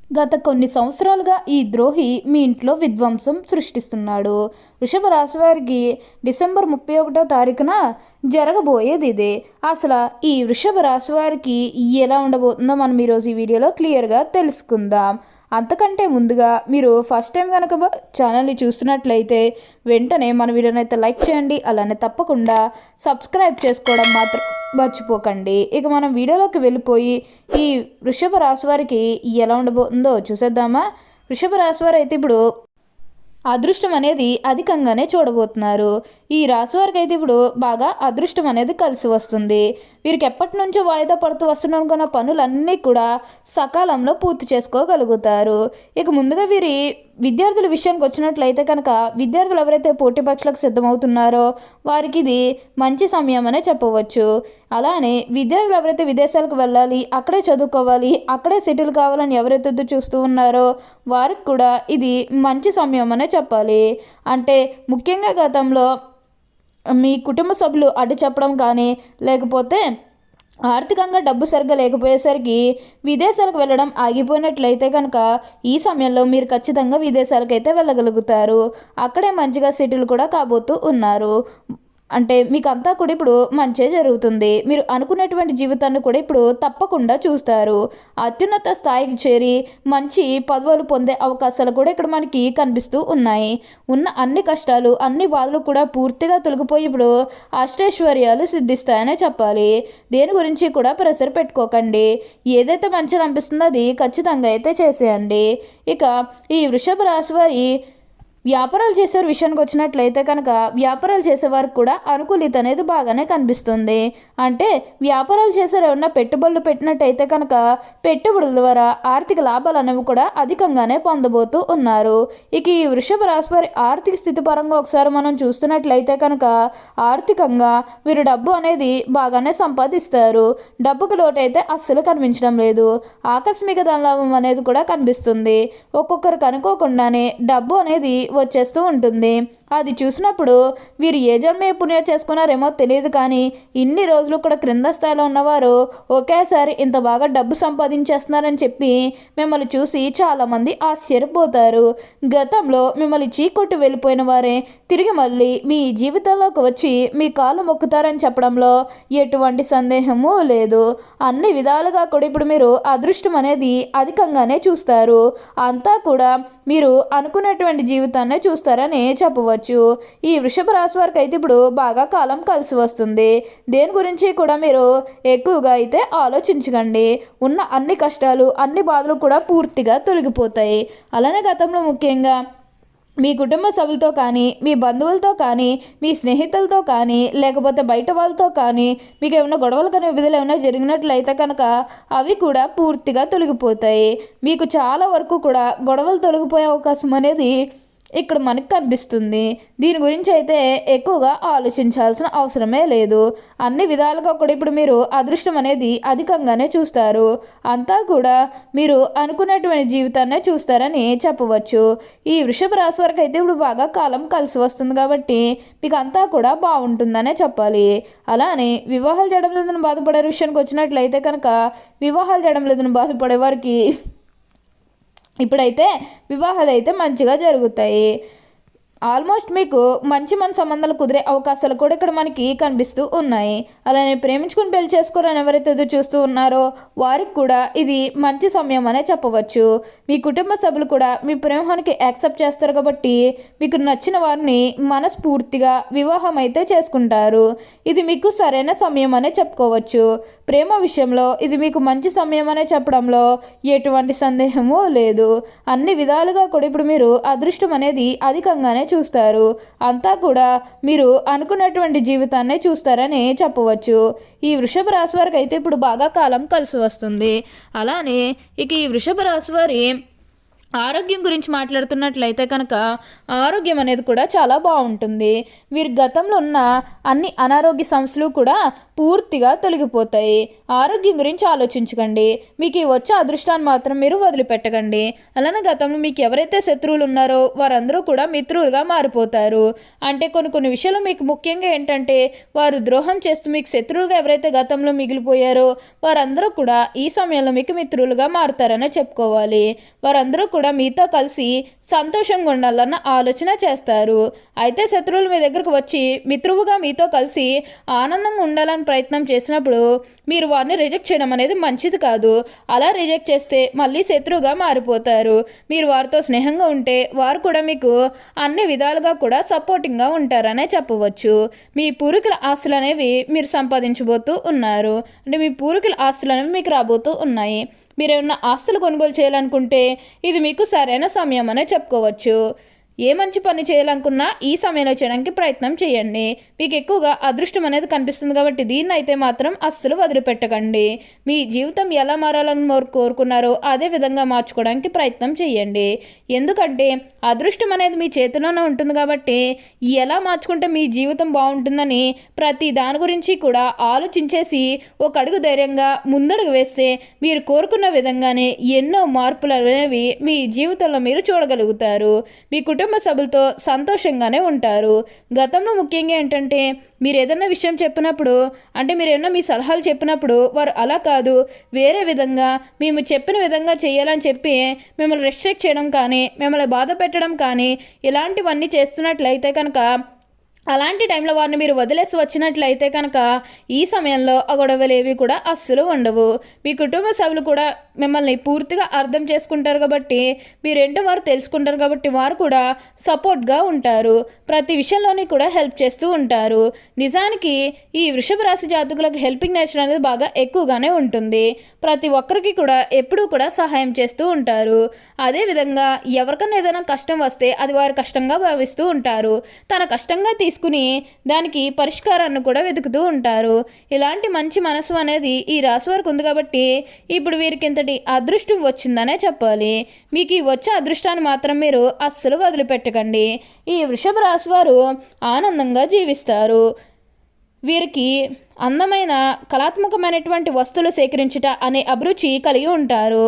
గత కొన్ని సంవత్సరాలుగా ఈ ద్రోహి మీ ఇంట్లో విధ్వంసం సృష్టిస్తున్నాడు. వృషభ రాశి వారికి డిసెంబర్ 31వ తారీఖున జరగబోయేది ఇదే. అసలు ఈ వృషభ రాశి వారికి ఎలా ఉండబోతుందో మనం ఈరోజు ఈ వీడియోలో క్లియర్గా తెలుసుకుందాం. అంతకంటే ముందుగా మీరు ఫస్ట్ టైం కనుక ఛానల్ని చూస్తున్నట్లయితే వెంటనే మన వీడియోని అయితే లైక్ చేయండి. అలానే తప్పకుండా సబ్స్క్రైబ్ చేసుకోవడం మాత్రం మర్చిపోకండి. ఇక మనం వీడియోలోకి వెళ్ళిపోయి ఈ వృషభ రాశి వారికి ఎలా ఉండబోతుందో చూసేద్దామా. వృషభ రాశి వారు అయితే ఇప్పుడు అదృష్టం అనేది అధికంగానే చూడబోతున్నారు. ఈ రాశి వారికి అయితే ఇప్పుడు బాగా అదృష్టం అనేది కలిసి వస్తుంది. వీరికి ఎప్పటి నుంచో వాయిదా పడుతూ వస్తున్న పనులన్నీ కూడా సకాలంలో పూర్తి చేసుకోగలుగుతారు. ఇక ముందుగా వీరి విద్యార్థుల విషయానికి వచ్చినట్లయితే కనుక విద్యార్థులు ఎవరైతే పోటీ పరీక్షలకు సిద్ధమవుతున్నారో వారికి ఇది మంచి సమయం అనే చెప్పవచ్చు. అలానే విద్యార్థులు ఎవరైతే విదేశాలకు వెళ్ళాలి, అక్కడే చదువుకోవాలి, అక్కడే సెటిల్ కావాలని ఎవరైతే చూస్తూ ఉన్నారో వారికి కూడా ఇది మంచి సమయం అనే చెప్పాలి. అంటే ముఖ్యంగా గతంలో మీ కుటుంబ సభ్యులు అడ్డు చెప్పడం కానీ లేకపోతే ఆర్థికంగా డబ్బు సరిగ్గా లేకపోయేసరికి విదేశాలకు వెళ్ళడం ఆగిపోయినట్లయితే కనుక ఈ సమయంలో మీరు ఖచ్చితంగా విదేశాలకైతే వెళ్ళగలుగుతారు. అక్కడే మంచిగా సెటిల్ కూడా కాబోతూ ఉన్నారు. అంటే మీకు అంతా కూడా ఇప్పుడు మంచే జరుగుతుంది. మీరు అనుకున్నటువంటి జీవితాన్ని కూడా ఇప్పుడు తప్పకుండా చూస్తారు. అత్యున్నత స్థాయికి చేరి మంచి పదవులు పొందే అవకాశాలు కూడా ఇక్కడ మనకి కనిపిస్తూ ఉన్నాయి. ఉన్న అన్ని కష్టాలు అన్ని బాధలు కూడా పూర్తిగా తొలగిపోయి ఇప్పుడు అష్టైశ్వర్యాలు సిద్ధిస్తాయనే చెప్పాలి. దేని గురించి కూడా ప్రెషర్ పెట్టుకోకండి. ఏదైతే మంచిగా అనిపిస్తుందో అది ఖచ్చితంగా అయితే చేసేయండి. ఇక ఈ వృషభ రాశి వారి వ్యాపారాలు చేసేవారి విషయానికి వచ్చినట్లయితే కనుక వ్యాపారాలు చేసేవారికి కూడా అనుకూలిత అనేది బాగానే కనిపిస్తుంది. అంటే వ్యాపారాలు చేసేవారు ఏమన్నా పెట్టుబడులు పెట్టినట్టయితే కనుక పెట్టుబడుల ద్వారా ఆర్థిక లాభాలు అనేవి కూడా అధికంగానే పొందబోతూ ఉన్నారు. ఇక ఈ వృషభ రాశి వారి ఆర్థిక స్థితి పరంగా ఒకసారి మనం చూస్తున్నట్లయితే కనుక ఆర్థికంగా వీరు డబ్బు అనేది బాగానే సంపాదిస్తారు. డబ్బుకు లోటు అయితే అస్సలు కనిపించడం లేదు. ఆకస్మిక ధనలాభం అనేది కూడా కనిపిస్తుంది. ఒక్కొక్కరికి అనుకోకుండానే డబ్బు అనేది వచ్చేస్తూ ఉంటుంది. అది చూసినప్పుడు వీరు ఏ జన్మే పుణ్యం చేసుకున్నారేమో తెలియదు, కానీ ఇన్ని రోజులు కూడా క్రింద స్థాయిలో ఉన్నవారు ఒకేసారి ఇంత బాగా డబ్బు సంపాదించేస్తున్నారని చెప్పి మిమ్మల్ని చూసి చాలామంది ఆశ్చర్యపోతారు. గతంలో మిమ్మల్ని చీకొట్టి వెళ్ళిపోయిన వారే తిరిగి మళ్ళీ మీ జీవితంలోకి వచ్చి మీ కాలు మొక్కుతారని చెప్పడంలో ఎటువంటి సందేహము లేదు. అన్ని విధాలుగా కూడా ఇప్పుడు మీరు అదృష్టం అనేది అధికంగానే చూస్తారు. అంతా కూడా మీరు అనుకునేటువంటి జీవితాన్నే చూస్తారని చెప్పవచ్చు. ఈ వృషభ రాశి వారికి అయితే ఇప్పుడు బాగా కాలం కలిసి వస్తుంది. దేని గురించి కూడా మీరు ఎక్కువగా అయితే ఆలోచించకండి. ఉన్న అన్ని కష్టాలు అన్ని బాధలు కూడా పూర్తిగా తొలగిపోతాయి. అలానే గతంలో ముఖ్యంగా మీ కుటుంబ సభ్యులతో కానీ మీ బంధువులతో కానీ మీ స్నేహితులతో కానీ లేకపోతే బయట వాళ్ళతో కానీ మీకు ఏమైనా గొడవలు కానీ విధులు ఏమైనా జరిగినట్లయితే కనుక అవి కూడా పూర్తిగా తొలగిపోతాయి. మీకు చాలా వరకు కూడా గొడవలు తొలగిపోయే అవకాశం అనేది ఇక్కడ మనకు కనిపిస్తుంది. దీని గురించి అయితే ఎక్కువగా ఆలోచించాల్సిన అవసరమే లేదు. అన్ని విధాలుగా కూడా ఇప్పుడు మీరు అదృష్టం అనేది అధికంగానే చూస్తారు. అంతా కూడా మీరు అనుకున్నటువంటి జీవితాన్నే చూస్తారని చెప్పవచ్చు. ఈ వృషభ రాశి వారికి అయితే ఇప్పుడు బాగా కాలం కలిసి వస్తుంది కాబట్టి మీకు అంతా కూడా బాగుంటుందనే చెప్పాలి. అలానే వివాహాలు చేయడం లేదని బాధపడే విషయానికి వచ్చినట్లయితే కనుక వివాహాలు చేయడం లేదని బాధపడే వారికి ఇప్పుడైతే వివాహాలు అయితే మంచిగా జరుగుతాయి. ఆల్మోస్ట్ మీకు మంచి సంబంధాలు కుదిరే అవకాశాలు కూడా ఇక్కడ మనకి కనిపిస్తూ ఉన్నాయి. అలానే ప్రేమించుకుని పెళ్లి చేసుకోవాలని ఎవరైతే ఎదురు చూస్తూ ఉన్నారో వారికి కూడా ఇది మంచి సమయం అనే చెప్పవచ్చు. మీ కుటుంబ సభ్యులు కూడా మీ ప్రేమానికి యాక్సెప్ట్ చేస్తారు కాబట్టి మీకు నచ్చిన వారిని మనస్ఫూర్తిగా వివాహం అయితే చేసుకుంటారు. ఇది మీకు సరైన సమయం అనే చెప్పుకోవచ్చు. ప్రేమ విషయంలో ఇది మీకు మంచి సమయం అనే చెప్పడంలో ఎటువంటి సందేహము లేదు. అన్ని విధాలుగా కూడా ఇప్పుడు మీరు అదృష్టం అనేది అధికంగానే చూస్తారు. అంతా కూడా మీరు అనుకున్నటువంటి జీవితాన్నే చూస్తారని చెప్పవచ్చు. ఈ వృషభ రాశి వారికి అయితే ఇప్పుడు బాగా కాలం కలిసి వస్తుంది. అలానే ఇక ఈ వృషభ రాశి వారి ఆరోగ్యం గురించి మాట్లాడుతున్నట్లయితే కనుక ఆరోగ్యం అనేది కూడా చాలా బాగుంటుంది. వీరి గతంలో ఉన్న అన్ని అనారోగ్య సమస్యలు కూడా పూర్తిగా తొలగిపోతాయి. ఆరోగ్యం గురించి ఆలోచించకండి. మీకు వచ్చే అదృష్టాన్ని మాత్రం మీరు వదిలిపెట్టకండి. అలానే గతంలో మీకు ఎవరైతే శత్రువులు ఉన్నారో వారందరూ కూడా మిత్రులుగా మారిపోతారు. అంటే కొన్ని విషయాలు మీకు ముఖ్యంగా ఏంటంటే వారు ద్రోహం చేస్తూ మీకు శత్రువులుగా ఎవరైతే గతంలో మిగిలిపోయారో వారందరూ కూడా ఈ సమయంలో మీకు మిత్రులుగా మారుతారనే చెప్పుకోవాలి. వారందరూ కూడా మీతో కలిసి సంతోషంగా ఉండాలన్న ఆలోచన చేస్తారు. అయితే శత్రువులు మీ దగ్గరకు వచ్చి మిత్రువుగా మీతో కలిసి ఆనందంగా ఉండాలని ప్రయత్నం చేసినప్పుడు మీరు వారిని రిజెక్ట్ చేయడం అనేది మంచిది కాదు. అలా రిజెక్ట్ చేస్తే మళ్ళీ శత్రువుగా మారిపోతారు. మీరు వారితో స్నేహంగా ఉంటే వారు కూడా మీకు అన్ని విధాలుగా కూడా సపోర్టింగ్గా ఉంటారనే చెప్పవచ్చు. మీ పూర్వీకుల ఆస్తులు అనేవి మీరు సంపాదించబోతూ ఉన్నారు. అంటే మీ పూర్వీకుల ఆస్తులు అనేవి మీకు రాబోతూ ఉన్నాయి. మీరు ఏమన్నా ఆస్తులు కొనుగోలు చేయాలనుకుంటే ఇది మీకు సరైన సమయం అనే చెప్పుకోవచ్చు. ఏ మంచి పని చేయాలనుకున్నా ఈ సమయంలో చేయడానికి ప్రయత్నం చేయండి. మీకు ఎక్కువగా అదృష్టం అనేది కనిపిస్తుంది కాబట్టి దీన్ని అయితే మాత్రం అస్సలు వదిలిపెట్టకండి. మీ జీవితం ఎలా మారాలని కోరుకున్నారో అదే విధంగా మార్చుకోవడానికి ప్రయత్నం చేయండి. ఎందుకంటే అదృష్టం అనేది మీ చేతిలోనే ఉంటుంది కాబట్టి ఎలా మార్చుకుంటే మీ జీవితం బాగుంటుందని ప్రతి దాని గురించి కూడా ఆలోచించేసి ఒక అడుగు ధైర్యంగా ముందడుగు వేస్తే మీరు కోరుకున్న విధంగానే ఎన్నో మార్పులు అనేవి మీ జీవితంలో మీరు చూడగలుగుతారు. మీ కుటుంబ సభ్యులతో సంతోషంగానే ఉంటారు. గతంలో ముఖ్యంగా ఏంటంటే మీరు ఏదైనా విషయం చెప్పినప్పుడు అంటే మీరు ఏమన్నా మీ సలహాలు చెప్పినప్పుడు వారు అలా కాదు వేరే విధంగా మేము చెప్పిన విధంగా చేయాలని చెప్పి మిమ్మల్ని రెస్ట్రిక్ట్ చేయడం కానీ మిమ్మల్ని బాధ పెట్టడం కానీ ఇలాంటివన్నీ చేస్తున్నట్లయితే కనుక అలాంటి టైంలో వారిని మీరు వదిలేసి వచ్చినట్లయితే కనుక ఈ సమయంలో ఆ గొడవలు ఏవి కూడా అస్సలు ఉండవు. మీ కుటుంబ సభ్యులు కూడా మిమ్మల్ని పూర్తిగా అర్థం చేసుకుంటారు కాబట్టి మీరేంటో వారు తెలుసుకుంటారు కాబట్టి వారు కూడా సపోర్ట్గా ఉంటారు. ప్రతి విషయంలోని కూడా హెల్ప్ చేస్తూ ఉంటారు. నిజానికి ఈ వృషభ రాశి జాతకులకు హెల్పింగ్ నేచర్ అనేది బాగా ఎక్కువగానే ఉంటుంది. ప్రతి ఒక్కరికి కూడా ఎప్పుడూ కూడా సహాయం చేస్తూ ఉంటారు. అదేవిధంగా ఎవరికైనా ఏదైనా కష్టం వస్తే అది వారు కష్టంగా భావిస్తూ ఉంటారు. తన కష్టంగా తీసుకుని దానికి పరిష్కారాన్ని కూడా వెతుకుతూ ఉంటారు. ఇలాంటి మంచి మనసు అనేది ఈ రాశి వారికి ఉంది కాబట్టి ఇప్పుడు వీరికి ఇంతటి అదృష్టం వచ్చిందనే చెప్పాలి. మీకు ఈ వచ్చే అదృష్టాన్ని మాత్రం మీరు అస్సలు వదిలిపెట్టకండి. ఈ వృషభ రాశి వారు ఆనందంగా జీవిస్తారు. వీరికి అందమైన కళాత్మకమైనటువంటి వస్తువులు సేకరించుట అనే అభిరుచి కలిగి ఉంటారు.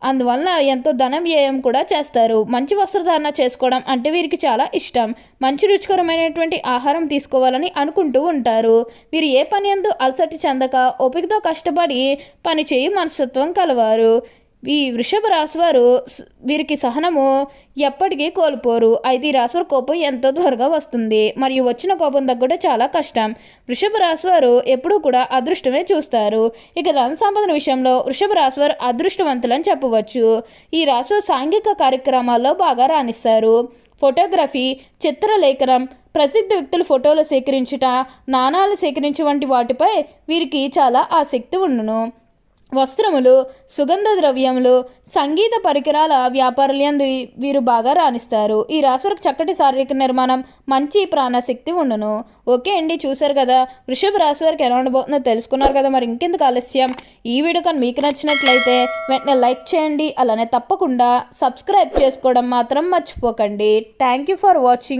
అందువలన ఎంతో ధన వ్యయం కూడా చేస్తారు. మంచి వస్త్రధారణ చేసుకోవడం అంటే వీరికి చాలా ఇష్టం. మంచి రుచికరమైనటువంటి ఆహారం తీసుకోవాలని అనుకుంటూ ఉంటారు. వీరు ఏ పని యందు అలసట చెందక ఓపికతో కష్టపడి పని చేయి మనస్తత్వం కలవారు. ఈ వృషభ రాశివారు వీరికి సహనము ఎప్పటికీ కోల్పోరు. అయితే ఈ రాశివారి కోపం ఎంతో త్వరగా వస్తుంది మరియు వచ్చిన కోపం తగ్గడం చాలా కష్టం. వృషభ రాశివారు ఎప్పుడూ కూడా అదృష్టమే చూస్తారు. ఇక ధన సంపాదన విషయంలో వృషభ రాశివారు అదృష్టవంతులని చెప్పవచ్చు. ఈ రాశివారు సాంఘిక కార్యక్రమాల్లో బాగా రాణిస్తారు. ఫోటోగ్రఫీ, చిత్రలేఖనం, ప్రసిద్ధ వ్యక్తుల ఫోటోలు సేకరించుట, నాణాలు సేకరించే వంటి వాటిపై వీరికి చాలా ఆసక్తి ఉండును. వస్త్రములు, సుగంధ ద్రవ్యములు, సంగీత పరికరాల వ్యాపారులందు వీరు బాగా రాణిస్తారు. ఈ రాశివారికి చక్కటి శారీరక నిర్మాణం, మంచి ప్రాణశక్తి ఉండును. ఓకే అండి, చూసారు కదా వృషభ రాశి వారికి ఎలా ఉండబోతుందో తెలుసుకున్నారు కదా. మరి ఇంకెందుకు ఆలస్యం, ఈ వీడియో కానీ మీకు నచ్చినట్లయితే వెంటనే లైక్ చేయండి. అలానే తప్పకుండా సబ్స్క్రైబ్ చేసుకోవడం మాత్రం మర్చిపోకండి. Thank you for watching.